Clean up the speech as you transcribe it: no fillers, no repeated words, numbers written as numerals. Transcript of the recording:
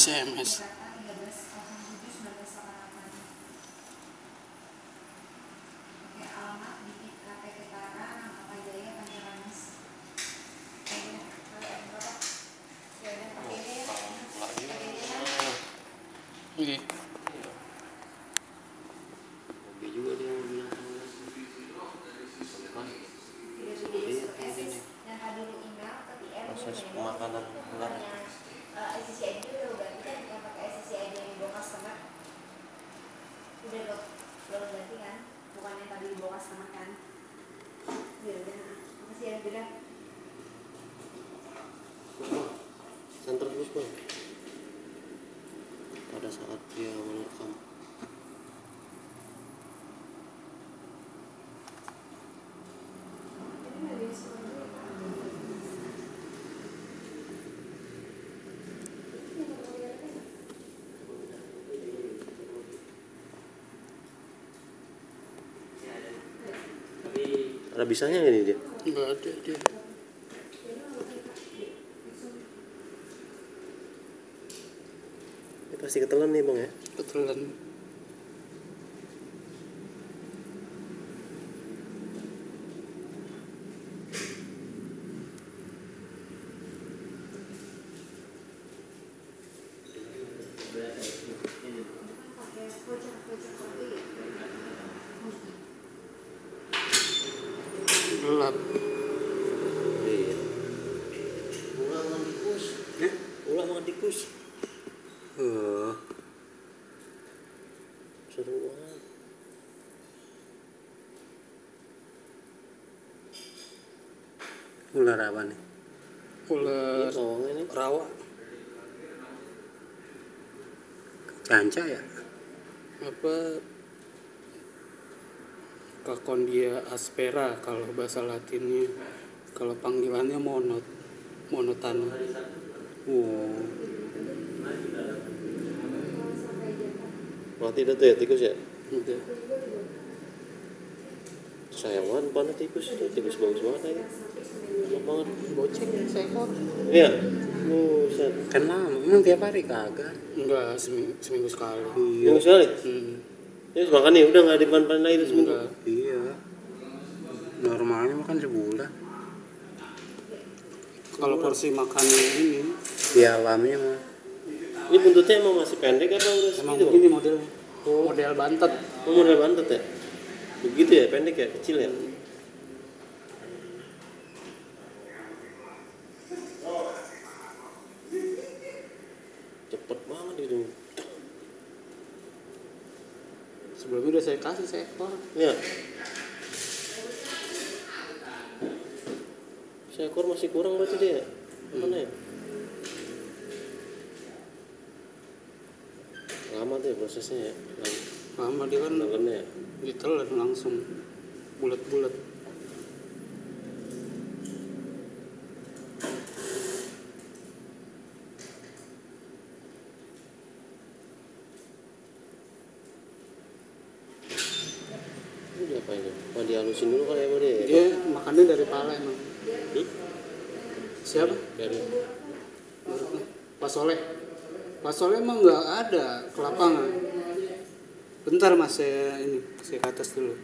SMS. Oke. Oke juga dia mau bilang proses pemakanan ular. Santer terus bang. Pada saat dia merekam. Ada bisanya nggak ini dia? Enggak ada dia. Ini pasti ketelan nih bang ya? Ketelan. Gelap. Iya. Ulang mandikus. Ulang mandikus. Seru banget. Ular apa nih? Ular Ini rawa. Canca ya? Apa? Cacodondia aspera kalau bahasa Latinnya. Kalau panggilannya monotan. mati dah tuh ya tikus ya? Udah. Sayang banget panah tikus itu, tikus bagus banget aja. Enak banget. Goceng seekor. Iya. Buset. Kan lama, emang tiap hari kagak? Enggak, seminggu sekali. Yang sekali? Ya makan nih, udah nggak dipan-pan lagi itu seminggu. Enggak. Iya. Normalnya makan sebulan. Kalau porsi makannya ini di alamnya mah. Ini buntutnya emang masih pendek apa udah Emang segitu? begini modelnya. Model bantet. Oh, model bantet ya? Begitu ya, pendek ya, kecil ya? Cepet banget itu. Sebelumnya udah saya kasih seekor. Ya. Seekor masih kurang berarti dia. Mana ya? Lama tuh ya prosesnya ya. Lama dia kan Nelennya ya. ditelan langsung bulat-bulat. Ini diapain ya? Mau dihalusin dulu kali ya sama dia? Dia makannya dari pala emang. Siapa? Dari Pak Soleh. Pak Soleh emang nggak ada ke lapangan. Bentar mas, saya ke atas dulu.